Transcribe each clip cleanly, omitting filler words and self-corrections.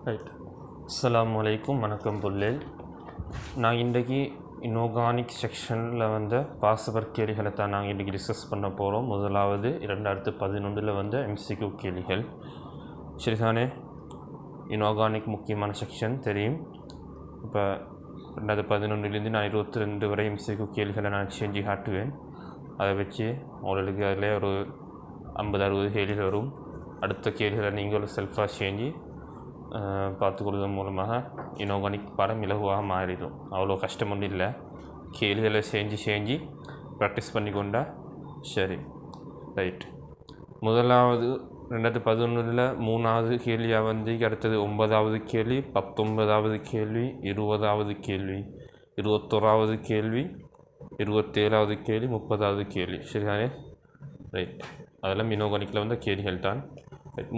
Right. அஸ்ஸலாமு அலைக்கும். வணக்கம் புல்லேல். நான் இன்றைக்கி இன்ஆர்கானிக் செக்ஷனில் பாசவர் கேள்விகளை தான் நாங்கள் இன்றைக்கி டிஸ்கஸ் பண்ண போகிறோம். முதலாவது 2011 எம்சிக்யூ கேள்விகள். சரிதானே? இன்ஆர்கானிக் முக்கியமான செக்ஷன் தெரியும். இப்போ 2011 நான் 22 வரை எம்சிக்யூ கேள்விகளை நான் செஞ்சு காட்டுவேன். அதை வச்சு உங்களுக்கு அதில் ஒரு 50-60 கேள்விகள் வரும். அடுத்த கேள்விகளை நீங்கள் செல்ஃபாக செஞ்சு பார்த்துக்கொள்வதன் மூலமாக இன்ஆர்கானிக் பாடம் இலகுவாக மாறிடும். அவ்வளோ கஷ்டம் ஒன்றும் இல்லை. கேள்விகளை செஞ்சு ப்ராக்டிஸ் பண்ணி கொண்டா சரி. ரைட். முதலாவது 2011 3வது கேள்வியாக அடுத்தது 9வது கேள்வி, 19வது கேள்வி, 20வது கேள்வி, 21வது கேள்வி, 27வது கேள்வி, 30வது கேள்வி. சரிதானே? ரைட். அதெல்லாம் இன்ஆர்கானிக்கில் கேள்விகள் தான்.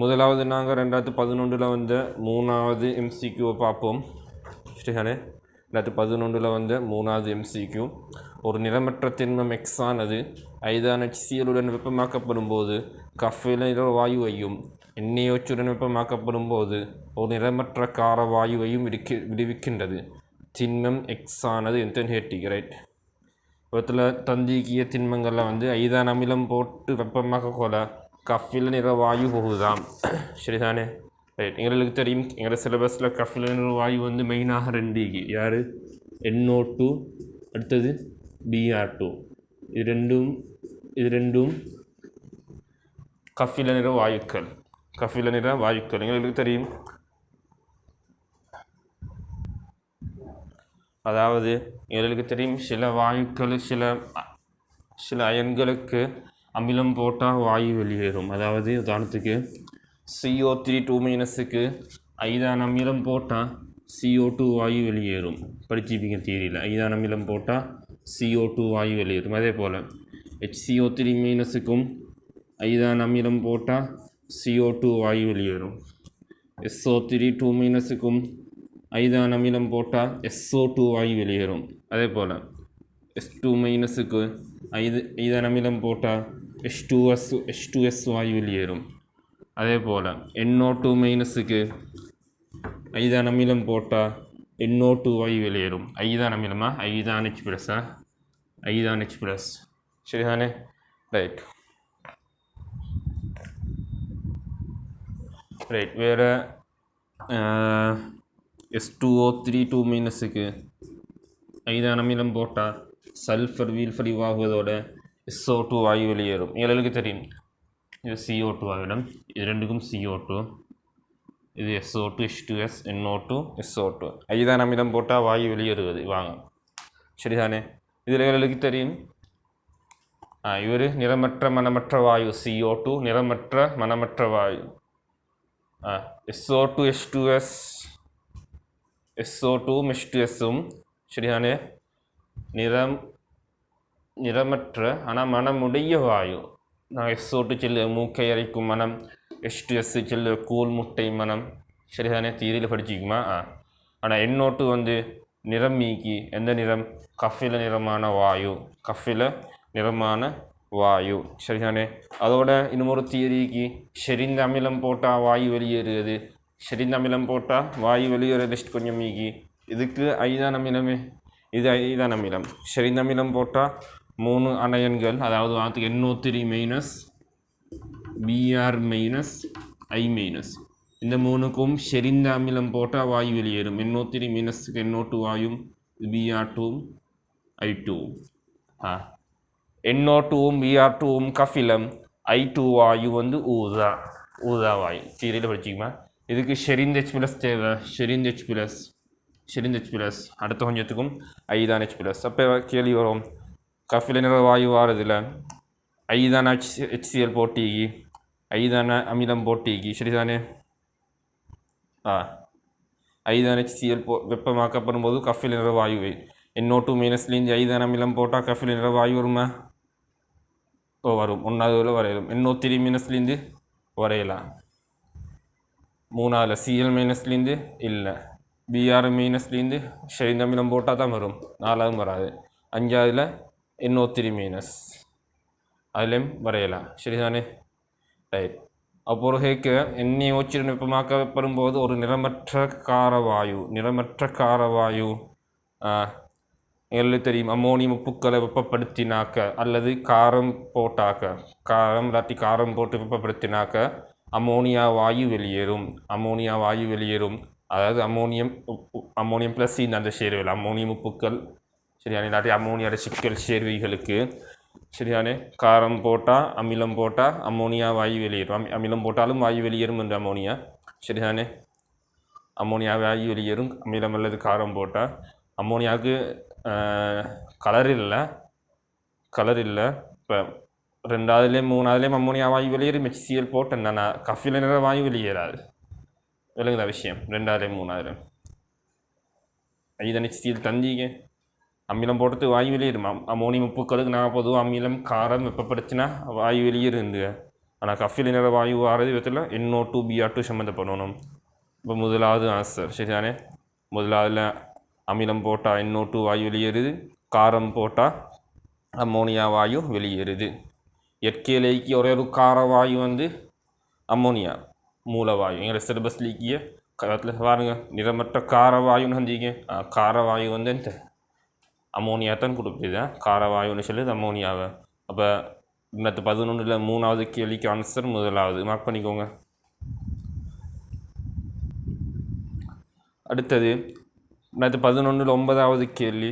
முதலாவது நாங்கள் 2011 3வது எம்சிக்யூவை பார்ப்போம். சரிதானே? 2011 3வது எம்சிக்யூ. ஒரு நிறமற்ற திண்மம் எக்ஸானது ஐதான HCl வெப்பமாக்கப்படும் போது கஃபீன் நிற வாயுவையும் NaOH வெப்பமாக்கப்படும் போது ஒரு நிறமற்ற கார வாயுவையும் விடுவிக்கின்றது. திண்மம் எக்ஸானது என்டன்ஹேட்டி. ரைட். இவற்றில் தந்திக்கிய திண்மங்களில் ஐதான அமிலம் போட்டு வெப்பமாக கொள்ள கஃபீன் நிற வாயு போகுதாம். சரிதானே? ரைட். எங்களுக்கு தெரியும், எங்களோட சிலபஸில் கஃபீன் நிற வாயு மெயினாக 2 யார்? NO2, அடுத்தது Br2. இது ரெண்டும் கஃபீன் நிற வாயுக்கள். கஃபீன் நிற வாயுக்கள் எங்களுக்கு தெரியும். அதாவது எங்களுக்கு தெரியும், சில வாயுக்கள் சில அயன்களுக்கு அமிலம் போட்டால் வாயு வெளியேறும். அதாவது உதாரணத்துக்கு CO3 2- ஐதான அமிலம் போட்டால் CO2 வாயு வெளியேறும். படிச்சிருப்பீங்க தியரியில். ஐதான அமிலம் போட்டால் CO2 வாயு வெளியேறும். அதே போல் HCO3- ஐதான அமிலம் போட்டால் CO2 வாயு வெளியேறும். SO3 2- ஐதான அமிலம் போட்டால் SO2 வாயு வெளியேறும். அதே போல் S2- ஐதான அமிலம் போட்டால் H2S வாயு வெளியேறும். அதே போல் NO2- ஐதான அமிலம் போட்டால் NO2 வாயு வெளியேறும். ஐதான அமிலமாக ஐதான் H+, ஐதான் H+. சரிதானே? ரைட். ரைட். வேறு S2O3 2- ஐதான அமிலம் போட்டால் சல்ஃபர் வீழ்படிவாகுவதோட SO2 வாயு வெளியேறும். எங்களுக்கு தெரியும், இது CO2 ஆகிடும். இது ரெண்டுக்கும் CO2. இது SO2 H2S NO2 SO2. ஐதான அமிலம் போட்டால் வாயு வெளியேறுவது. வாங்க. சரிதானே? இதில் எங்களுக்கு தெரியும், இவர் நிறமற்ற மனமற்ற வாயு CO2, நிறமற்ற மனமற்ற வாயு SO2 H2S, SO2 H2S. சரிதானே? நிறமற்ற ஆனால் மனமுடைய வாயு. நான் SO2 செல்லு மூக்கை அரைக்கும் மனம், H2S செல்லு கூழ் முட்டை மனம். சரிதானே? தீரியில் படிச்சுக்குமா? ஆனால் NO2 நிறம் மீக்கி. எந்த நிறம்? கஃபீல நிறமான வாயு. கஃபீல நிறமான வாயு. சரிதானே? அதோட இன்னொரு தியரிக்கு செறிந்த அமிலம் போட்டால் வாயு வெளியேறுகிறது. செறிந்த அமிலம் போட்டால் வாயு வெளியேற லிஸ்ட் கொஞ்சம் மீக்கி. இதுக்கு ஐதான அமிலமே. இது ஐதான அமிலம். செறிந்த அமிலம் போட்டால் 3 அணையன்கள், அதாவது NO3-, Br-, I-. இந்த 3க்கும் செறிந்த அமிலம் போட்டால் வாயு வெளியேறும். NO3- NO2 வாயும், Br2, I2. NO2, Br2 கஃபிலம், I2 வாயு ஊதா வாயு. தீரையில் படிச்சிக்குமா? இதுக்கு செறிந்த H+ தேவை. செறிந்த H+. அடுத்த கொஞ்சத்துக்கும் ஐதான் H+. அப்போ கேள்வி வரும், கஃபீல நிற வாயு வாரதில் ஐதான HCl போட்டிக்கு, ஐதான அமிலம் போட்டிக்கு. சரிதானே? ஐதான HCl வெப்பமாக்கப்படும் போது கஃபீல நிற வாயுவை NO2- ஐதான அமிலம் போட்டால் கஃபீல நிற வாயு வருமா? வரும். 1வது வரையலாம். NO3- வரையலாம். 3வது Cl- இல்லை. Br- செறிந்த அமிலம் போட்டால் தான் வரும். 4வது வராது. 5வது NO3-, அதுலேயும் வரையலாம். சரிதானே? ரைட். அப்புறம் எண்ணெய் ஓச்சிடன் வெப்பமாக்கப்படும் போது ஒரு நிறமற்ற காரவாயு எங்களுக்கு தெரியும் அம்மோனியம் உப்புக்களை வெப்பப்படுத்தினாக்க அல்லது காரம் இல்லாட்டி காரம் போட்டு வெப்பப்படுத்தினாக்க அம்மோனியா வாயு வெளியேறும் அதாவது அம்மோனியம் ப்ளஸ் அந்த சேர்வைகள் அம்மோனியம் உப்புக்கள் சரியான இல்லாட்டி அம்மோனியோட சிக்கல் சேர்வைகளுக்கு சரியானே காரம் போட்டால் அமிலம் போட்டால் அம்மோனியா வாயு வெளியேறும் அமிலம் போட்டாலும் வாயு வெளியேறும் என்று அம்மோனியா சரிதானே அம்மோனியா வாயு வெளியேறும் அமிலம் அல்லது காரம் போட்டால் அம்மோனியாவுக்கு கலர் இல்லை இப்போ 2வதுலேயும் 3வதுலேயும் அம்மோனியா வாயு வெளியேறும் HCl போட்டேன்னா கஃபில நிற வாயு வெளியேறாது விளங்குதா விஷயம் 2வதுலேயும் 3வதுலேயும் இதன் HCl தந்திங்க அமிலம் போட்டது வாயு வெளியேறும் அம்மோனியம் உப்புக்களுக்கு நான் பொதுவாக அமிலம் காரம் வெப்பப்படுத்தினா வாயு வெளியேறுந்து ஆனால் கஃபில நிற வாயு வாரது விதத்தில் NO2 Br2 சம்மந்தப்படணும் இப்போ முதலாவது ஆன்சர் சரிதானே முதலாவதுல அமிலம் போட்டால் NO2 வாயு வெளியேறுது காரம் போட்டால் அம்மோனியா வாயு வெளியேறுது இயற்கையிலேக்கு ஒரே ஒரு காரவாயு அம்மோனியா மூலவாயு எங்களை சிலபஸ் லீக்கிய கலத்தில் பாருங்க நிறமற்ற காரவாயுன்னு செஞ்சீங்க காரவாயு இந்த அம்மோனியா தான் கொடுக்குது காரவாயுன்னு சொல்லுது அம்மோனியாவை அப்போ 2011 3வது கேள்விக்கு ஆன்சர் முதலாவது மார்க் பண்ணிக்கோங்க. அடுத்தது 2011 9வது கேள்வி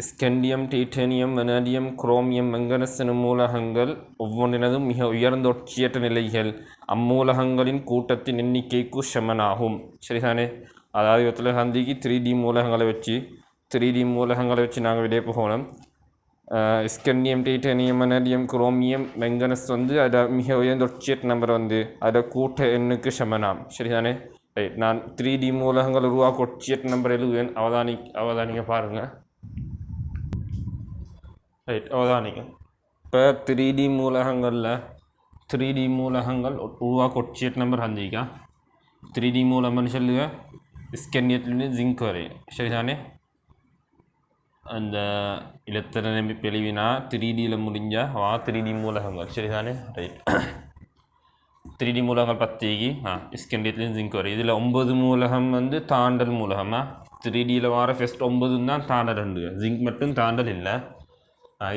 ஸ்கெண்டியம் டைட்டேனியம் வெனடியம் குரோமியம் மெங்கனஸ் எனும் மூலகங்கள் ஒவ்வொன்றினதும் மிக உயர்ந்த ஒட்சியற்ற நிலைகள் அம்மூலகங்களின் கூட்டத்தின் எண்ணிக்கைக்கு சமனாகும் சரிதானே அதாவது இவற்றில் சந்திக்கு 3D மூலகங்களை வச்சு நாங்கள் வெளியே போகணும் ஸ்கெண்டியம் டைட்டேனியம் வெனடியம் குரோமியம் மெங்கனஸ் அதை மிக உயர்ந்த ஒட்சியற்ற நம்பர் அதை கூட்ட எண்ணுக்கு சமனாம் சரிதானே ரைட் நான் 3D மூலகங்கள் உருவாக்க ஒட்சியற்ற நம்பர் எழுதுவேன் அவதானிங்க பாருங்கள் ரைட் அவதானிங்க இப்போ 3D மூலகங்கள் உருவாக்க ஒட்சியற்ற நம்பர் சந்திக்கா 3D மூலகம்னு சொல்லுங்க ஸ்கெண்டியத்துலேருந்து ஜிங்க் வரையும் சரிதானே அந்த இலத்திரனை பிழிவினா 3Dயில் முடிஞ்சால் 3D மூலகங்கள் சரிதானே ரைட் 3D மூலகங்கள் 10 ஸ்கெண்டியத்துலேருந்து ஜிங்க் வரையும் இதில் 9 மூலகம் தாண்டல் மூலகமா 3Dயில் வர ஃபஸ்ட் 9 தான் தாண்டல் 2 ஜிங்க் மட்டும் தாண்டல் இல்லை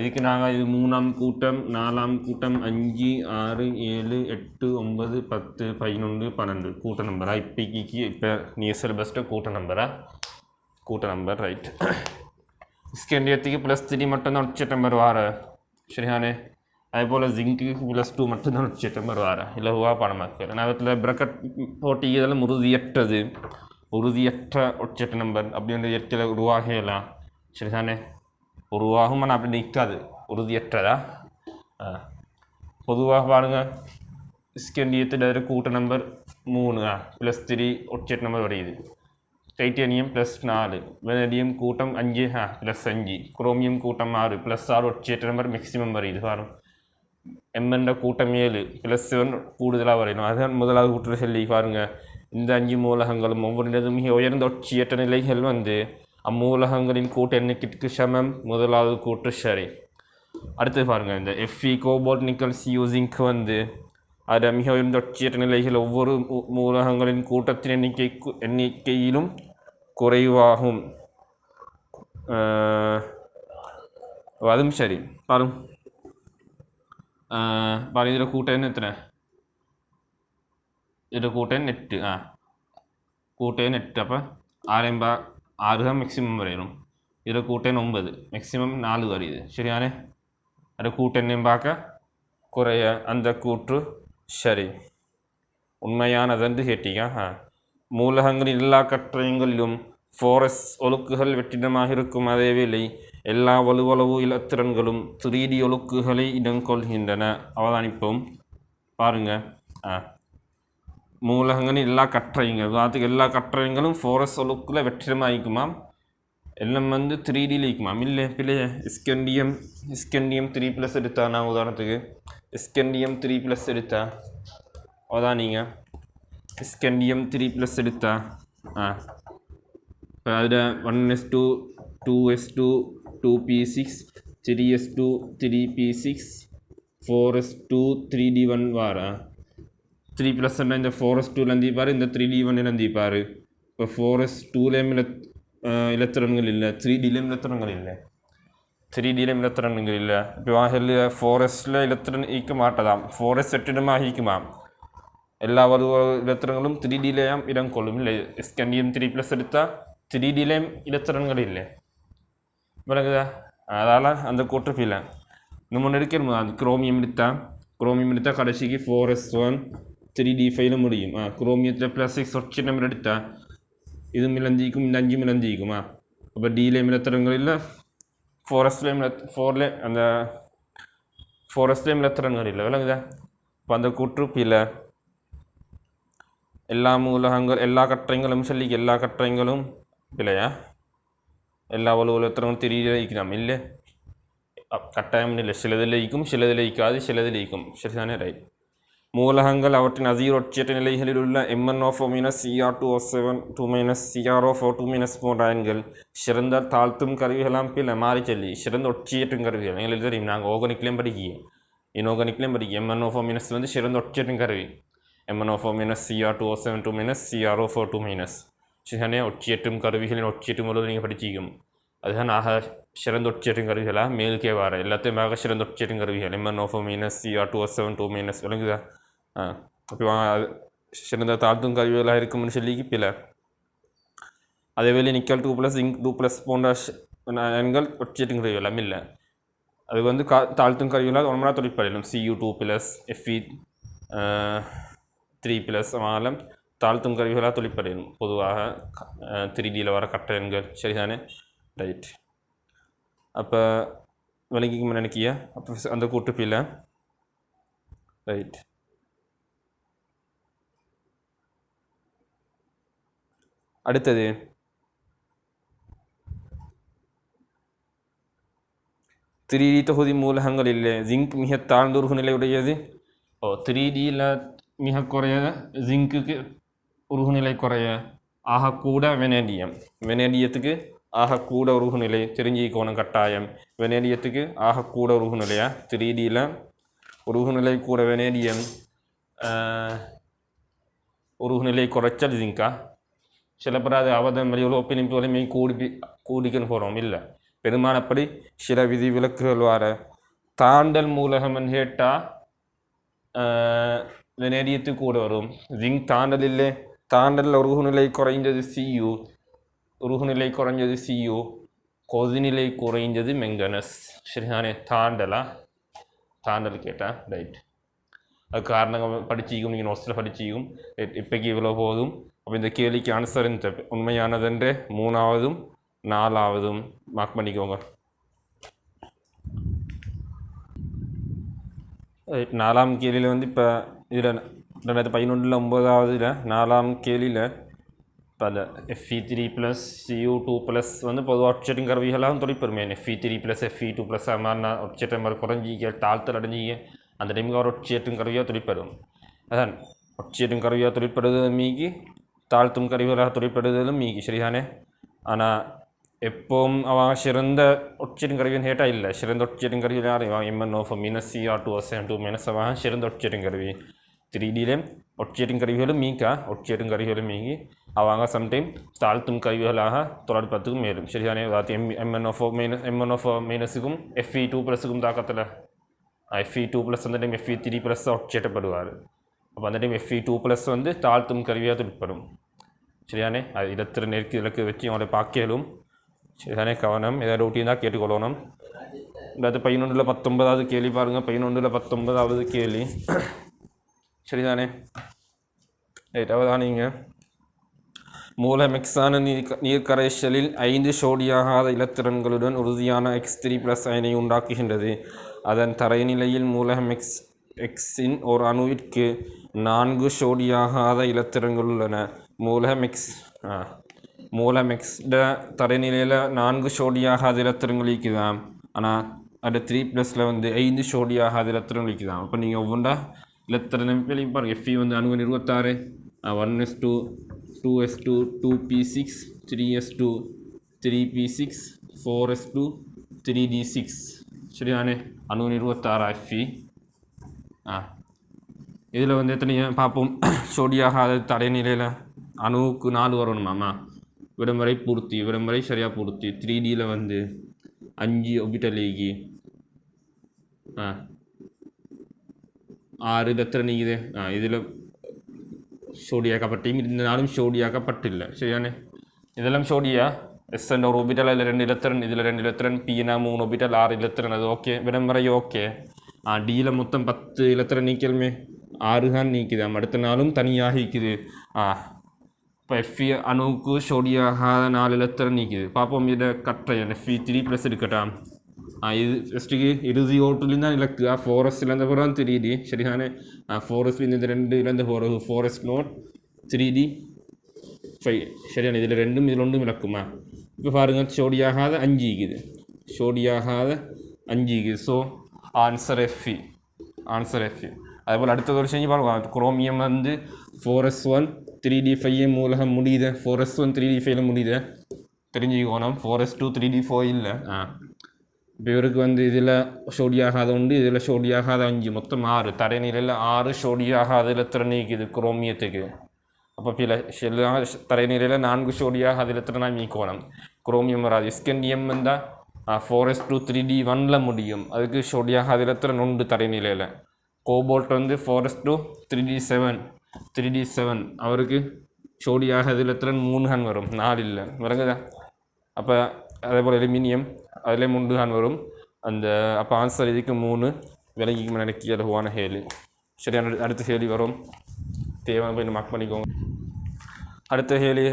இதுக்கு நாங்கள் இது 3ஆம் கூட்டம் 4ஆம் கூட்டம் 5 6 7 8 9 10 11 12 கூட்ட நம்பரா இப்போ நீ சிலபஸ்ட்டு கூட்ட நம்பர் ரைட் ஸ்கெண்டியத்துக்கு +3 மட்டும்தான் ஒட்சியற்ற நம்பர் வார சரியானே அதேபோல் ஜிங்க்கு +2 மட்டும்தான் ஒட்சியற்ற நம்பர் வார இல்லை பணமாக்கு நான் அதில் பிரக்கெட் போட்டி இதெல்லாம் உறுதியற்ற ஒட்சியற்ற நம்பர் அப்படின்ற இயற்கையில் உருவாகலாம் சரிதானே உருவாகும் ஆனால் அப்படி நிற்காது உறுதியற்றதா பொதுவாக பாருங்கள் ஸ்கெண்டியத்தில் கூட்ட நம்பர் 3 +3 ஒட்சியற்ற நம்பர் வருது டைட்டேனியம் +4 வெனடியம் கூட்டம் 5 +5 குரோமியம் கூட்டம் 6 +6 ஒட்சியற்ற நம்பர் மேக்ஸிமம் வருது பாருங்கள் எம்என்ற கூட்டம் 7 +7 கூடுதலாக வரையணும் அதுதான் முதலாவது கூட்டத்தில் சொல்லி பாருங்கள் இந்த 5 மூலகங்களும் ஒவ்வொன்றினதும் மிக உயர்ந்த ஒட்சியற்ற நிலைகள் அம்மூலகங்களின் கூட்ட எண்ணிக்கைக்கு சமம் முதலாவது கூற்று சரி அடுத்து பாருங்கள் இந்த Fe cobalt nickel Cu zinc அதை மிக உயர்ந்த ஒட்சியற்ற நிலைகள் ஒவ்வொரு மூலகங்களின் கூட்டத்தின் எண்ணிக்கையிலும் குறைவாகும் அதுவும் சரி பாருங்க இதில் கூட்ட எண் எத்தனை இதில் கூட்ட எண் 8 கூட்ட எண் 8 அப்போ 6 தான் மேக்ஸிமம் வரையணும் இதில் கூட்ட எண் 9 மேக்ஸிமம் 4 வருது சரியானே அதை கூட்ட எண்ணையும் பார்க்க குறைய அந்த கூற்று சரி உண்மையானது கேட்டீங்க மூலகங்களின் எல்லா கற்றயங்களிலும் ஃபோரஸ் ஒழுக்குகள் வெற்றிடமாக இருக்கும் அதேவேளை எல்லா வலுவளவு இலத்திரன்களும் 3D ஒழுக்குகளை இடங்கொள்கின்றன அவதானிப்போம் பாருங்கள் மூலகங்களின் எல்லா கற்றயங்களும் ஃபோரஸ் ஒழுக்குல வெற்றிடமாக இருக்குமாம் எல்லாம் 3Dயில் இருக்குமாம் இல்லை பிள்ளைய ஸ்கெண்டியம் 3+ எடுத்தா நான் உதாரணத்துக்கு ஸ்கெண்டியம் 3+ எடுத்தா அவதானிங்க ஸ்கெண்டியம் 3+ எடுத்தா இப்போ அதில் 1s2 2s2 2p6 3s2 3p6 4s2 3d1 வார 3+ இந்த 4s2 எழுந்திப்பார், இந்த 3d1 எழுந்திப்பார். இப்போ 4s2லேயும் இலத்திரன்கள் இல்லை, 3dலேயும் இலத்திரன்கள் இல்லை, 3dலேயும் இலத்திரன்கள் இல்லை. இப்போ வாங்கல 4sல இலத்திரன் ஈக்க மாட்டதாம், 4s வெற்றிடமாக ஈக்குமாம். எல்லா இலத்திரங்களும் 3dலேயும் இடம் கொள்ளும். இல்லை ஸ்கேண்டியம் 3+ எடுத்தால் 3dலேயும் இலத்திரன்கள் இல்லை. விளங்குதா? அதால் அந்த கூற்றுப்பில்லை. நம்ம ஒன்று எடுக்கணும், அது குரோமியம் எடுத்தால் கடைசிக்கு 4s1 3d5 முடியும். குரோமியத்தில் +6 ஒற்றை நம்பர் எடுத்தால் இது மிளந்திக்கும், இந்த 5 மிளந்திக்குமா. அப்போ டிலேயும் இலத்திரன்கள் இல்லை, 4sலேயும் அந்த 4sலேயும் இலத்திரன்கள் இல்லை. விளங்குதா? இப்போ அந்த கூற்றுப்பில்லை. எல்லா மூலகங்கள் எல்லா கற்றைங்களும் சொல்லி எல்லா கற்றைங்களும் இல்லையா, எல்லா இலத்திரங்களும் தெரியலாம் இல்லை, கட்டாயம் இல்லை. சிலதில் ஈக்கும், சிலதில் ஈக்காது, சிலதில் ஈக்கும். சரிதானே? ரைட். மூலகங்கள் அவற்றின் அதிகொற்சியற்ற நிலைகளில் உள்ள MnO4 Cr2O7 2 Cr4 போன்ற அயன்கள் சிறந்த தாழ்த்தும் கருவிகளாம். பிள்ளை மாறி சொல்லி சிறந்த ஒற்சியற்றும் கருவிகள் எங்களுக்கு தெரியும். நாங்கள் ஆர்கானிக்லேயும் படிக்கிறோம், இன்ஆர்கானிக்லேயும் படிக்கிறோம். MnO4 வந்து சிறந்த ஒற்சியற்றும் கருவி. MnO4 Cr2O7 2 Cr4 2 சரிதானே? ஒற்சியற்றும் கருவிகளின் ஒற்சியற்றும் பொழுது நீங்கள் படிச்சிக்கும். அதுதான் ஆக சிறந்த ஒற்சியற்றும் கருவிகளாக மேலுக்கே வர எல்லாத்தையும் ஆக சிறந்த ஒற்சியற்றும் கருவிகள் MnO4 Cr2O7 2 விளங்குதா? அப்போ சிறந்த தாழ்த்தும் கருவிகளாக இருக்கும்னு சொல்லி பில. அதேவேளை நிக்கல் 2+ ஜிங்க் 2+ போன்ற அயன்கள் ஒற்சியற்றும் கருவிகள் எல்லாம் இல்லை. அது வந்து தாழ்த்தும் கருவிகளாக ஒன்றா தொழிற்படையிலும். Cu2+, Fe3+ ஆனாலும் தாழ்த்தும் கருவிகளாக தொழிற்படையிலும். பொதுவாக 3Dயில் வர கட்ட எண்கள். சரிதானே? ரைட். அப்போ விளங்கிக்கும் நினைக்கிய அப்போ அந்த கூட்டுப்பில்லை. ரைட். அடுத்தது 3D தொகுதி மூலகங்கள் இல்லை. ஜிங்க் மிக தாழ்ந்த உருகு நிலை உடையது. 3Dயில் மிக குறைய ஜிங்க்குக்கு உருகுநிலை குறைய ஆகக்கூட வெனேடியம். வெனேடியத்துக்கு ஆகக்கூட உருகுநிலை தெரிஞ்சிக்கோணும் கட்டாயம். வெனேடியத்துக்கு ஆகக்கூட உருகுநிலையா 3Dயில் உருகுநிலை கூட வெனேடியம், உருகுநிலை குறைச்சல் ஜிங்கா. சில பேர் அது அவதம் வழி ஒப்பினிப்பு வலிமை கூடிக்கன்னு போகிறோம். இல்லை, பெருமானப்படி சில விதி விலக்குகள் வர தாண்டல் மூலகம் கேட்டால் வெனேடியத்துக்கு கூட வரும். ஜிங்க் தாண்டல் இல்லை, தாண்டல் உருகுநிலை குறைஞ்சது Cu, உருகுநிலை குறைஞ்சது Cu, கொதிநிலை குறைஞ்சது மெங்கனஸ். சரிதானே? தாண்டல் கேட்டால் ரைட். அது காரணங்கள் படிச்சிக்கும், நீங்கள் நோட்ஸில் படிச்சிக்கும். இப்போக்கு இவ்வளோ போதும். அப்போ இந்த கேள்விக்கு ஆன்சர் உண்மையானதென்று 3ஆவதும் 4ஆவதும் மார்க் பண்ணிக்கோங்க. 4ஆம் கேள்வியில் வந்து இப்போ இதில் 2011 9ஆவதுல 4ஆம் கேள்வியில் இப்போ அந்த Fe3+ Cu2+ வந்து பொதுவாக ஒற்சியற்றும் கருவிகளாகவும் தொழிற்பெருமே. Fe3+ Fe2+ மாதிரி ஒற்சியற்ற மாதிரி குறைஞ்சிக்க தாழ்த்தல் அடைஞ்சிக்க அந்த டைமுக்கு அவர் ஒற்சியற்றும் கருவியாக தொழிற்பெறும். அதான் ஒற்சியற்றும் கருவியாக தொழிற்படுதலும் மீகி, தாழ்த்தும் கருவிகளாக தொழிற்படுதலும் மீகி. சரிதானே? ஆனால் எப்போவும் அவங்க சிறந்த ஒற்சியற்றும் கருவின்னு கேட்டால் இல்லை. சிறந்த ஒற்சியற்றும் கருவி யார்? MnO4 Cr2O7 2 அவன் சிறந்த ஒற்சியற்றும் கருவி. 3Dயிலும் ஒற்சியற்றும் கருவிகளும் மீக்கா, ஒற்சியற்றும் கருவிகளும் மீகி அவங்க சம்டைம் தாழ்த்தும் கருவிகளாக தொழிற்பத்துக்கும் மேலும். சரிதானே? MnO4 Fe2+க்கும் தாக்கத்தில் Fe2+ அந்த டைம் Fe3+ ஒற்சியற்றப்படுவார். அப்போ அந்த டைம் Fe2+ வந்து தாழ்த்தும் கருவியாக தொழிற்படும். சரிதானே? அது இடத்திற நெருக்கி இலக்கு வச்சு அவங்களை பார்க்கலும். சரிதானே? கவனம். ஏதாவது டவுட்டியும் தான் கேட்டுக்கொள்ளணும். இந்த 11 19ஆவது கேள்வி பாருங்கள். 11 19ஆவது கேள்வி. சரிதானே? ரைட்டாவது நீங்கள் மூலமெக்ஸான நீர்க்கரைசலில் 5 சோடியாகாத இலத்திரன்களுடன் உறுதியான X3+ அயனை உண்டாக்குகின்றது. அதன் தரைநிலையில் மூலமெக்ஸ் எக்ஸின் ஒரு அணுவிற்கு 4 சோடியாகாத இலத்திரன்கள் உள்ளன. மூலமெக்ஸ்ட தரைநிலையில் 4 சோடியாகாத இலத்திரங்கள் இருக்குதாம். ஆனால் அது 3+ல வந்து 5 சோடியாகாத இலத்திரங்கள் இருக்குதாம். அப்போ நீங்கள் ஒவ்வொன்றா இலத்திரன் பாருங்கள். Fe வந்து அணுவன் 26, 1s2 2s2 2p6 3s2 3p6 4s2 3d6. சரிதானே? அணுவன் 26 Fe. இதில் வந்து எத்தனையோ பார்ப்போம். சோடியாகாத தடைநிலையில் அணுவுக்கு 4 வரணுமாம்மா. விடுமுறை பூர்த்தி, விடுமுறை சரியாக பூர்த்தி. 3Dயில் வந்து 5 ஒபிட்டல் லீகி 6 எத்தனை நீக்குது. இதில் சோடியாக்கப்பட்டையும் இந்த நாளும் சோடியாக்கப்பட்டில்லை. சரியானே, இதெல்லாம் சோடியா. எஸ்என் ஒரு ஒபிட்டல், அதில் 2 இலத்திரன், இதில் 2 இலத்திரன். பின்னா 3 ஒபிட்டல், 6 இலத்திரன். அது ஓகே, விடுமுறை ஓகே. டியில் மொத்தம் 10 இலத்திரன் நீக்கலுமே, 6 தான் நீக்குது. அடுத்த நாளும் தனியாக நீக்குது. இப்போ எஃப்இ அணுவுக்கு சோடியாகாத 4 இலத்திரன் நீக்குது. பார்ப்போம் இதை கட்டுறேன். Fe3+ இருக்கட்டாம். இது ஃபஸ்ட்டுக்கு இறுதி ஓட்டுலேருந்து தான் இலக்கு. ஃபாரஸ்ட்டில் இருந்த பிறகு 3D. சரிதானே, ஃபாரஸ்ட்லேருந்து இந்த 2 இழந்த பிறகு ஃபாரஸ்ட் நோட் 3D 5. சரியான, இதில் 2ம் இதில் 1 இலக்குமா. இப்போ பாருங்கள், சோடியாகாத 5 இருக்குது, சோடியாகாத 5 இருக்குது. So answer F E, answer F E. அதேபோல் அடுத்த ஒரு செஞ்சு பாருங்க. குரோமியம் வந்து 4s1 3D5 மூலகம் முடியுது. 4s1 3D5 முடியுது, தெரிஞ்சுக்கோணும். 4s2 3D4 இல்லை. இப்போ இவருக்கு வந்து இதில் சோடியாகாத உண்டு, இதில் சோடியாகாத 5, மொத்தம் 6. தரைநிலையில் 6 சோடியாகாத இலத்திரன் நீக்குது குரோமியத்துக்கு. அப்போ தரைநிலையில் 4 சோடியாகாத இலத்திரனாக நீக்கணும். குரோமியம் வராது. ஸ்கெண்டியம் வந்தால் 4s2 3D1 முடியும். அதுக்கு சோடியாகாத இலத்திரன் உண்டு தரைநிலையில். கோபால்ட் வந்து 4s2 3D7 அவருக்கு சோடியாகாத இலத்திரன் 3 வரும், 4 இல்லை. விளங்குதா? அப்போ அதே போல் அலுமினியம் அதிலே 3 வரும். அந்த அப்போ ஆன்சர் இதுக்கு 3 விலங்கிக்கு நினைக்கி அழகுவான ஹேலி. சரியான, அடுத்த ஹேலி வரும், தேவையான போய் மார்க் பண்ணிக்கோங்க. அடுத்த ஹேலி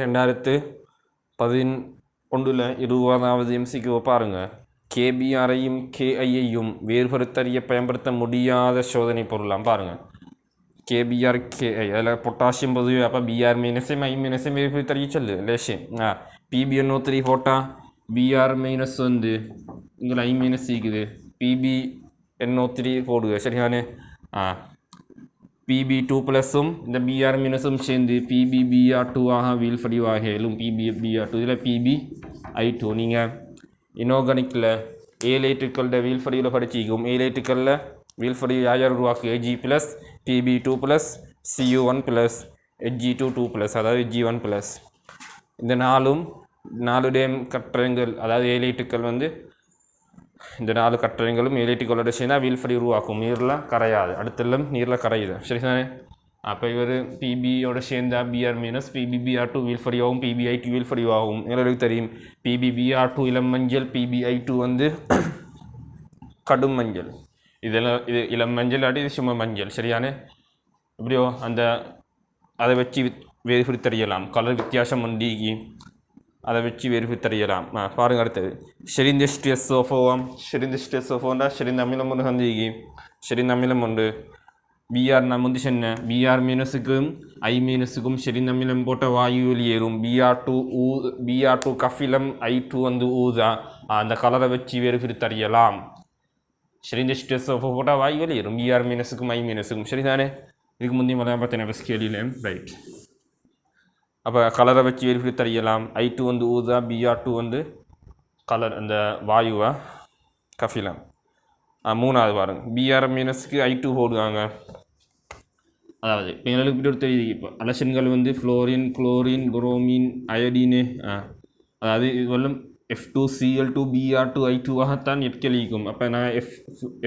2011 20வது எம்சிக்கு பாருங்கள். கேபிஆரையும் கேஐயையும் வேறுபடுத்தறிய பயன்படுத்த முடியாத சோதனை பொருளாம். பாருங்கள், கேபிஆர் கேஐ அதில் பொட்டாசியம் பொதுவே. அப்போ பிஆர் மைனஸையும் ஐ மைனஸையும் வேறுபடுத்தறிய சொல்லு லேஷன். PbNO3 போட்டால் பிஆர் மைனஸ் வந்து இங்கே ஐ மைனஸ் இருக்குது. PbNO3 போடுங்க. சரியானே, Pb2+ம் இந்த பிஆர் மைனஸும் சேர்ந்து PbBr2 வீழ்படிவாக எழும். PbBr2 இதில் PbI2. நீங்கள் இனோர்கானிக்கில் ஏலேட்டுக்களில் வீழ்படியில் படிச்சிக்கும். ஏலேட்டுக்களில் வீழ்படி யார் உருவாக்கு? Ag + Pb2+ Cu1+ Hg2 2+, அதாவது Hg1+. இந்த 4 டேம் கற்றங்கள், அதாவது ஏலேட்டுக்கள் வந்து இந்த 4 கற்றங்களும் ஏலேட்டுக்களோட சேர்ந்தால் வீழ்படி உருவாக்கும். நீரில் கரையாது, அடுத்தெல்லாம் நீரில் கரையுது. சரி தானே. அப்போ இவர் பிபியோட சேர்ந்தால் பிஆர் மைனஸ் PbBr2 வீழ்படியாகும், PbI2 வீழ்படியாகும். எங்களுக்கு தெரியும் PbBr2 இளம் மஞ்சள், PbI2 வந்து கடும் மஞ்சள். இதெல்லாம் இது இளம் மஞ்சள் அடி, இது சும்மா மஞ்சள். சரியானே. எப்படியோ அதை வச்சு வேறுபடுத்தறியலாம். கலர் வித்தியாசம் உண்டிகி அதை வச்சு வேறுபடுத்தறியலாம். பாருங்கள் அடுத்தது. செறிந்த ஸ்ட்ரெஸ்ஸோஃபோவாம். செறிந்த ஸ்ட்ரெஸ்ஸோஃபோண்டா செறிந்த அமிலம் ஒன்று சந்திகி. செறிந்த அமிலம் உண்டு. பிஆர் நான் முந்தி சொன்னேன், பிஆர் மைனஸுக்கும் ஐ மைனஸுக்கும் செறிந்த அமிலம் போட்ட வாயு வெளியேறும். பிஆர்2 கஃபிலம், I2 வந்து ஊதா. அந்த கலரை வச்சு வேறுபடுத்தறியலாம். செறிந்த ஸ்ட்ரெஸ்ஸோஃபோ போட்டால் வாயு வெளியேறும், பிஆர் மைனஸுக்கும் ஐ மைனஸுக்கும். சரிதானே. இதுக்கு முந்தைய மொதல் பார்த்தேன் ஸ்கேலில். ரைட். அப்போ கலரை வச்சு வேறுபடுத்தறியலாம். I2 வந்து ஊதா, BR2 வந்து கலர் அந்த வாயுவா கஃபிலம். 3வது பாருங்க, பிஆர் மைனஸுக்கு I2 போடுவாங்க. அதாவது இப்போ எங்களுக்கு இப்படி ஒரு தெரியுது. இப்போ அலசன்கள் வந்து ஃப்ளோரின், குளோரின், குரோமின், அயோடினு. அதாவது இதுவெல்லாம் F2Cl2 BR2 I2ஆகத்தான் எட்கலிக்கும். அப்போ நான்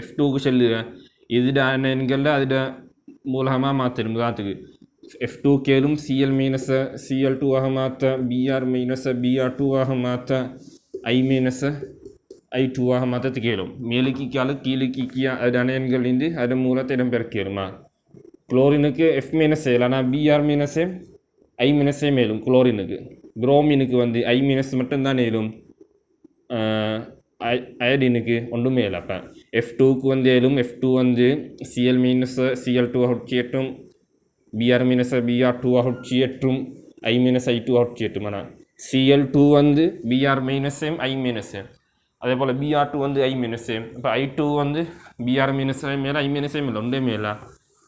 F2க்கு செல்லுவேன். இதோட எண்களில் அதோட மூலகமாக மாற்றிடும். உதாரணத்துக்கு F2 கேளும் Cl மைனஸை Cl2 மாற்ற, பிஆர் மைனஸை BR2 மாற்ற, ஐ மைனஸை I2 மாற்ற கேளும். மேலுக்கிக்கால கீழுக்கிக்கியா அதோட அணையன்களிலிருந்து அதோட மூலத்தை இடம்பெற கேளுமா. குளோரினுக்கு F மைனஸ் செய்யலாம், ஆனால் பிஆர் மைனஸே ஐ மைனஸே மேலும் குளோரினுக்கு. குரோமினுக்கு வந்து ஐ மைனஸ் மட்டும்தான் மேலும், அயோடினுக்கு ஒன்றுமே இல்லை. அப்போ F2க்கு வந்து ஏழும், F2 வந்து Cl மைனஸை Cl2 கேட்டும், பிஆர் மைனஸை BR2 ஏற்றும், ஐ மைனஸ் I2 ஏற்றும். ஆனால் Cl2 வந்து பிஆர் மைனஸேம் ஐ மைனஸேம், அதே போல் BR2 வந்து ஐ மைனஸேம். இப்போ I2 வந்து பிஆர் மைனஸே மேலே ஐ மைனஸே மேலே ஒன்றே மேலே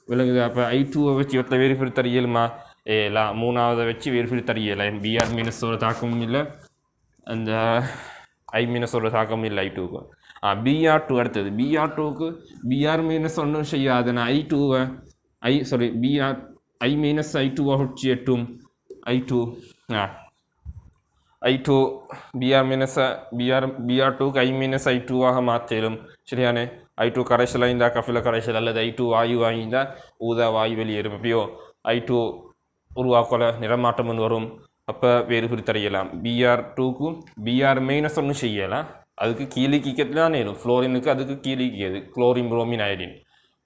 விளங்குது. அப்போ I2 வச்சு ஒருத்த வேறுபடுத்தறியலுமா? ஏலா. 3வது வச்சு வேறுபடுத்தறியலை. பிஆர் மைனஸோட தாக்கமும் இல்லை, அந்த ஐ மைனஸோட தாக்கமும் இல்லை I2க்கு. BR2 அடுத்தது. BR2க்கு பிஆர் மைனஸ் ஒன்றும் செய்யாது. நான் I2வை I minus I2 ஆகச் செய்யட்டும் I2 I2 BR2க்கு I minus I2 ஆக மாற்றிடும் சரியானே I2 கரைசல் இந்த கஃபில கரைசல் அல்லது I2 வாயு வாங்கியிருந்தால் ஊதா வாயு வெளியேறும் எப்படியோ I2 உருவாக்கல நிறமாற்றம் வரும் அப்போ வேறு பிரித்தறியலாம் BR2க்கும் BR மைனஸ் ஒன்று செய்யலாம் அதுக்கு கீழிக்கிக்கத்துல தான் நேரும் ஃப்ளோரினுக்கு அதுக்கு கீழிக்கிறது குளோரின் புரோமின் அயடின்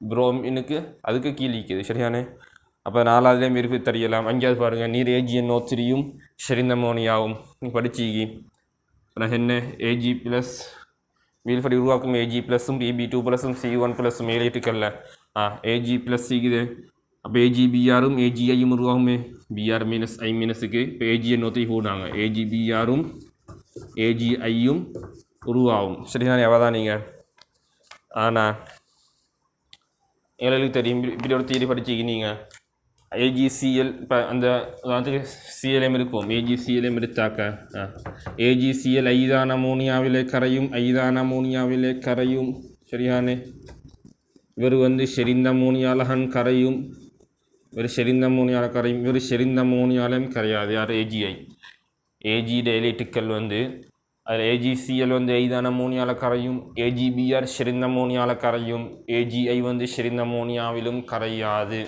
புரோமினுக்கு அதுக்கு கீழிக்கிறது சரியானே அப்போ நாலாவதுலேயும் வேறு பிரித்தறியலாம் அஞ்சாவது பாருங்கள் நீர் AgNO3யும் செறிந்த அமோனியாவும் நீ படிச்சிக்கி என்ன Ag ப்ளஸ் வீல்ஃபடி உருவாக்கும் Ag ப்ளஸும் Pb2 ப்ளஸும் C1 ப்ளஸும் ஏலேட்டுக்கல்ல Ag plus இருக்குது அப்போ AgBrயும் AgIயும் உருவாகுமே Br மைனஸ் I மைனஸுக்கு இப்போ AgNO3 போடுறாங்க AgBrயும் AgIயும் உருவாகும் சரிதானே அவதான் நீங்கள் ஆனால் எங்களுக்கு தெரியும் இப்படி ஒரு தியரி படிச்சிக்க நீங்கள் AgCl இப்போ அந்த உதாரணத்துக்கு CLM இருக்கும் AgCLM எடுத்தாக்க AgCl ஐதான அமோனியாவிலே கரையும் சரியானே இவர் செறிந்த அமோனியாலகன் கரையும் இவர் செறிந்த அமோனியாலும் கரையாது யார் AG டெலிட்டுக்கள் அதில் AgCl ஐதான அமோனியால கரையும் AgBr செறிந்த அமோனியால கரையும் AgI செறிந்த அமோனியாவிலும் கரையாது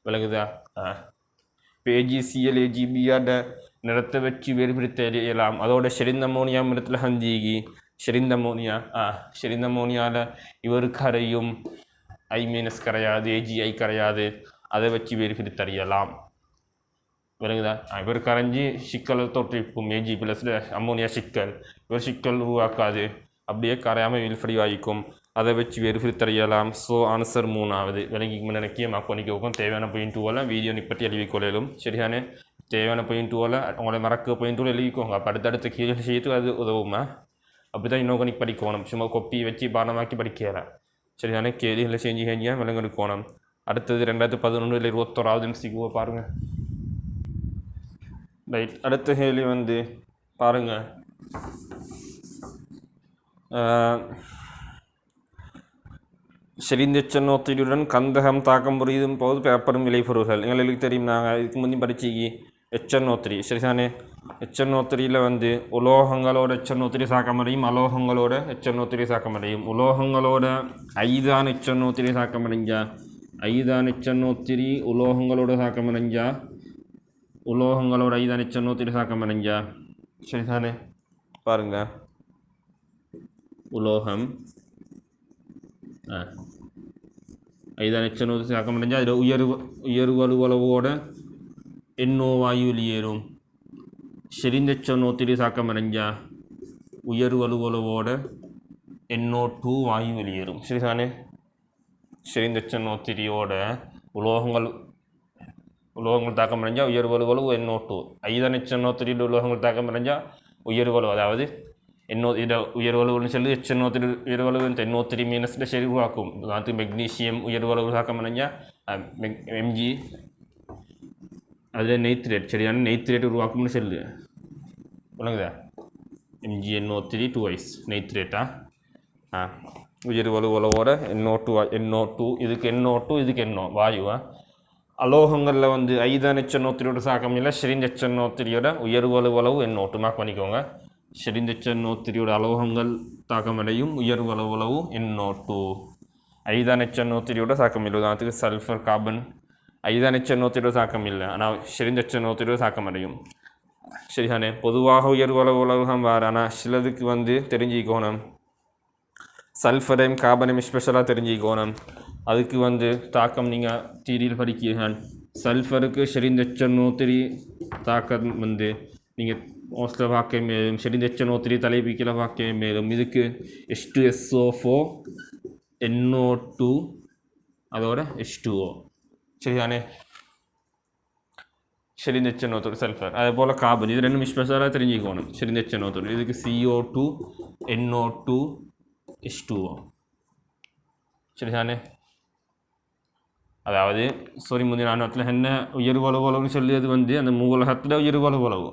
விளங்குதா இப்போ AgCl AgBr நிறத்தை வச்சு வேறுபடுத்த எறியலாம் அதோட செறிந்த அமோனியா நிறத்தில் ஹந்தீகி செறிந்த அமோனியாவில் இவர் கரையும் I மைனஸ் கரையாது AgI கரையாது அதை வச்சு வேறுபடுத்தறியலாம் விளங்குதா இவர் கரைஞ்சி சிக்கலை தோற்றுவிக்கும் Ag ப்ளஸில் அமோனியா இவர் சிக்கல் உருவாக்காது அப்படியே கரையாமல் வீழ்ஃபடி வாய்க்கும் அதை வச்சு வேறுபடுத்தறியலாம் ஸோ ஆன்சர் 3வது விளங்கிக்கு நினைக்கிய பண்ணிக்கோக்கும் தேவையான பாயிண்ட்டுவோல வீடியோ நிப்பட்டி எழுதிக்கொள்ளும் சரியானே தேவையான பாயிண்ட்டுவோல உங்களை மறக்க பாயிண்ட்டுவோல எழுதிக்கோங்க அப்போ அடுத்தடுத்த கீழே செய்யறதுக்கு அது உதவுமா அப்படி தான் இன்னொரு படிக்கணும் சும்மா கொப்பி வச்சு பாடமாக்கி படிக்கலாம் சரியானே கேள்விகளை செஞ்சு விளங்கெடுக்கணும் அடுத்தது 2011 21வது நிமிஷத்துக்கு பாருங்கள் ரைட் அடுத்த கேள்வி பாருங்கள் செறிந்த எச்சநோத்திரியுடன் கந்தகம் தாக்கம் புரியும் போது பேப்பரும் விளைபொருள்கள் எங்களுக்கு தெரியும் நாங்கள் இதுக்கு முந்தி படிச்சிக்கி எச்சநோத்திரி சரிதானே எச்சநோத்திரியில் உலோகங்களோட எச்சநோத்திரி சாக்கமடையும் அலோகங்களோட எச்சநோத்திரி சாக்கமடையும் உலோகங்களோட ஐதான எச்சநோத்திரி சாக்கமடைஞ்சா உலோகங்களோட சாக்கமடைஞ்சா உலோகங்களோட ஐதான எச்சநோத்திரி சாக்கமடைஞ்சா சரிதானே பாருங்க உலோகம் ஐதான எச்சநோத்திரி சாக்கமடைஞ்சா அதில் உயர்வலுவளவோட NO வாயு வெளியேறும் செறிந்த எச்சநோத்திரி சாக்கமடைஞ்சா உயர்வலுவளவோட NO2 வாயு வெளியேறும் சரிதானே செறிந்த எச்சநோத்திரியோட உலோகங்கள் தாக்கமடைஞ்சால் உயர்வலுவளவு NO2 ஐதான எச்சநோத்திரியோட உலோகங்கள் தாக்கமடைஞ்சால் உயர்வளவு அதாவது உயர்வலுன்னு சொல்லி எச்சநோத்திரி உயர்வளவு NO3 மைனஸில் சரி உருவாக்கும் உதாரணத்துக்கு மெக்னீசியம் உயர்வளவு தாக்கமடைஞ்சால் Mg அதில் நைட்ரேட் சரியான நைட்ரேட் உருவாக்கும்னு சொல்லு விளங்குதா MgNO3 2 நைட்ரேட்டா உயர்வலுவளவோட NO2 இதுக்கு NO வாயுவா அலோகங்களில் ஐதான எச்சநோத்திரியோட சாக்கம் இல்லை செறிந்த எச்சநோத்திரியோட உயர்வலுவளவு NO2 மார்க் பண்ணிக்கோங்க செறிந்த எச்சநோத்திரியோட அலோகங்கள் தாக்கமடையும் உயர்வலுவளவு NO2 ஐதான எச்சநோத்திரியோட சாக்கம் இல்லை உதாரணத்துக்கு சல்ஃபர் கார்பன் ஐதான எச்சநோத்திரியோட சாக்கம் இல்லை ஆனால் செறிந்த எச்சநோத்திரியோட சாக்கமடையும் சரிதானே பொதுவாக உயர்வலுவலகம் வேறு ஆனால் சிலதுக்கு தெரிஞ்சுக்கோணும் சல்ஃபரையும் கார்பனையும் ஸ்பெஷலாக தெரிஞ்சுக்கோணும் அதுக்கு தாக்கம் நீங்கள் தீரியில் படிக்கிறீர்கள் சல்ஃபருக்கு செறிந்த எச்சநோத்திரி தாக்கம் நீங்கள் மோஸ்ட்டில் பார்க்க மேலும் செறிந்த எச்சநோத்திரி தலைப்பிக்கல பார்க்க மேலும் இதுக்கு H2SO4 NO2 அதோட H2O சரிதானே செறிந்த எச்சநோத்திரி சல்ஃபர் அதே போல் கார்பன் இது ரெண்டும் ஸ்பெஷலாக தெரிஞ்சுக்கணும் செறிந்த எச்சநோத்திரி இதுக்கு CO2 NO2 H2O சரிதானே அதாவது முந்தைய நாட்டில் என்ன உயர்வலுவலவுன்னு சொல்லி அது அந்த மூலகத்தில் உயர்வலுவலவு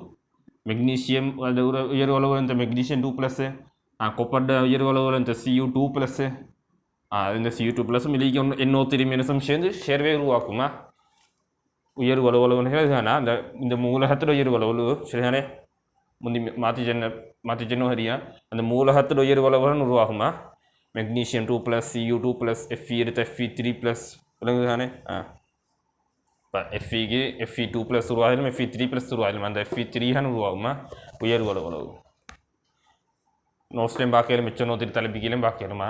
மெக்னீசியம் அது உயர்வலவு இந்த மெக்னீசியம் 2+, கொப்பர் உயர்வலவு இந்த Cu2+, இந்த CO2 ப்ளஸும் இலிக்கு NO3 மைனஸும் சேர்ந்து சேர்வே உருவாக்குமா உயர் வலுவலுவல்கள் தானே இந்த மூலகத்தில் உயர் வலுவலு சரிதானே முந்தி மாற்றி ஹரியா அந்த மூலகத்தில் உயர் வலுவலன் உருவாகுமா மெக்னீஷியம் 2+ Cu2+ Fe எடுத்த Fe3+ விளங்குது தானே இப்போ Feக்கு Fe2+ உருவாகலும் Fe3+ உருவாகலும் அந்த Fe3 உருவாகுமா உயர் வலுவலு நோட்ஸ்லையும் பார்க்கலும் மிச்சம் நோத்திரி தலைப்பிக்கையிலையும் பார்க்கலுமா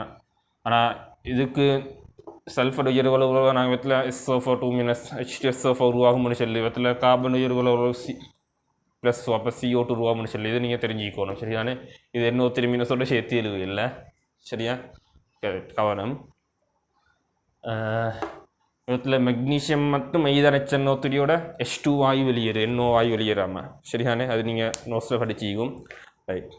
ஆனால் இதுக்கு சல்ஃபர் உயர் வலுவலு நாங்கள் வீட்டில் SO4 - H2SO4 உருவாகும்னு சொல்லி வீட்டில் கார்பன் உயர் வலுவலு ப்ளஸ் அப்போ CO2 உருவாகும்னு சொல்லி இதை நீங்கள் தெரிஞ்சுக்கணும் சரிதானே இது NO3- சேர்த்து எழுவு இல்லை சரியா கவனம் இதில் மெக்னீஷியம் மட்டும் மைதான் HNO3யோட H2 வாயு வெளியேறு NO வாயு வெளியேறாமல் சரிதானே அது நீங்கள் நோட்ஸில் படிச்சிக்கும் ரைட்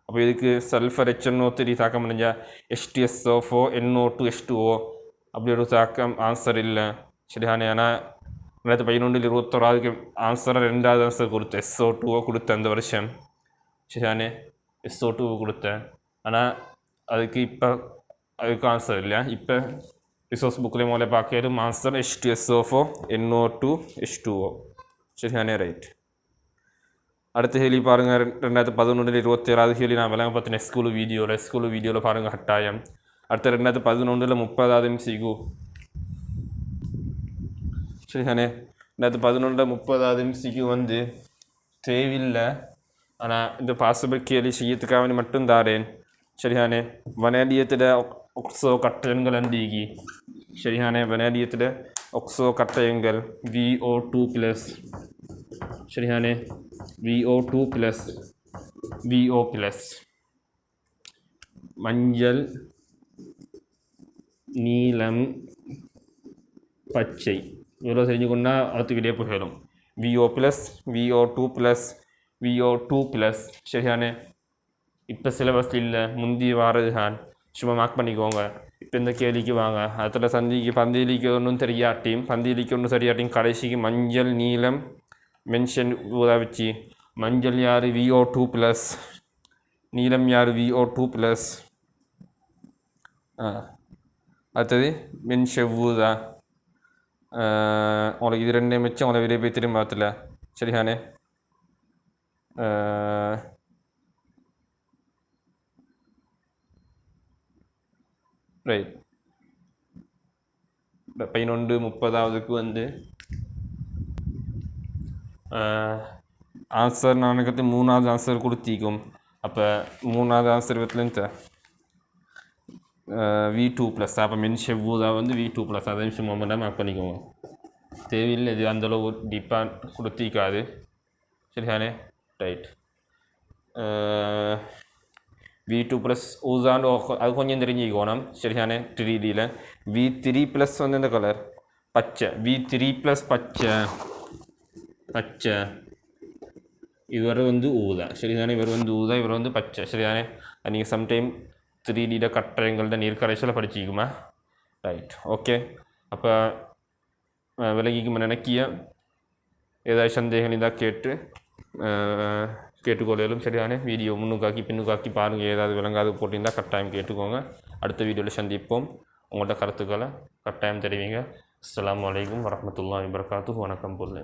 அப்போ இதுக்கு சல்ஃபர் HNO3 தாக்கம் முடிஞ்சால் H2SO4 NO2 H2O அப்படி ஒரு தாக்கம் ஆன்சர் இல்லை சரிதானே ஆனால் 2011-21 ஆன்சரை 2வது ஆன்சர் கொடுத்தேன் SO2 கொடுத்தேன் அந்த வருஷம் சரிதானே SO2 கொடுத்தேன் ஆனால் அதுக்கு ஆன்சர் இல்லை இப்போ ரிசோர்ஸ் புக்கில் முதல்ல பார்க்கலும் ஆன்சர் H2SO4 NO2 H2O சரிதானே ரைட் அடுத்த கேள்வி பாருங்கள் 2011-27 கேள்வி நான் விளங்க பார்த்தின ஸ்கூல் வீடியோவில் பாருங்கள் கட்டாயம் அடுத்த 2011 30வது MCQ சரிதானே 2011 30வது MCQ வந்து தேவையில்லை ஆனால் இந்த பாசிபிள் கேள்வி செய்யறதுக்காக மட்டும் தாரேன் சரிதானே வனேடியத்தில் ஒக்ஸோ கட்டயங்கள் அண்டிகி சரிதானே வனேடியத்தில் ஒக்ஸோ கட்டயங்கள் VO2+ சரிதானே VO2+ VO+ மஞ்சள் நீலம் பச்சை இவ்வளோ தெரிஞ்சுக்கொண்டா அதுக்கிட்டே போயிடும் VO+, VO2+, VO2+ சரிதானே இப்போ சிலபஸில் இல்லை முந்தி வாரது தான் சும்மா மார்க் பண்ணிக்கோங்க இப்போ இந்த கேள்விக்கு வாங்க அதில் பந்திலிக்கு ஒன்றும் தெரியாட்டியும் கடைசிக்கு மஞ்சள் நீலம் மென்ஷன் ஊதா வச்சு மஞ்சள் யார் VO2+, நீலம் யார் VO2+, அடுத்தது மென்ஷன் ஊதா உங்களுக்கு இது ரெண்டே மிச்சம் உங்களை வெளியே போய் திரும்ப பார்த்துல சரிதானே ரைட் 11-30க்கு வந்து ஆன்சர் நான் எனக்கு 3வது ஆன்சர் கொடுத்திக்கும் அப்போ 3வது ஆன்சர் வீட்டில் V2+ அப்போ மென்ஷன் ஊதா வந்து V2+ அதை நிமிஷம் மொமெண்டாக மார்க் பண்ணிக்கோங்க தேவையில்லை இது அந்தளவு டீப்பாக கொடுத்திக்காது சரிதானே ரைட் V2+ ஊதான்னு அது கொஞ்சம் தெரிஞ்சுக்கணும் சரிதானே 3Dயில் V3+ வந்து இந்த கலர் பச்சை V3+ பச்சை இவர் வந்து ஊதா சரிதானே இவர் வந்து ஊதா இவர் வந்து பச்சை சரிதானே நீங்கள் சம்டைம் 3Dயில் கட்டயங்கள்ட நீர்க்கரைசலை படிச்சிக்குமா ரைட் ஓகே அப்போ விலகிக்கும் நினைக்கிய ஏதாவது சந்தேகம் இதாக கேட்டுக்கொள்ளும் சரிதானே வீடியோ முன்னுக்காக்கி பின்னுக்காக்கி பாருங்கள் ஏதாவது விளங்காது போட்டிருந்தால் கட்டாயம் கேட்டுக்கோங்க அடுத்த வீடியோவில் சந்திப்போம் உங்கள்கிட்ட கருத்துக்களை கட்டாயம் தெரிவிங்க அஸ்ஸலாமு அலைக்கும் வரஹ்மத்துல்லாஹி வபரகாத்துஹு வணக்கம் பொருள்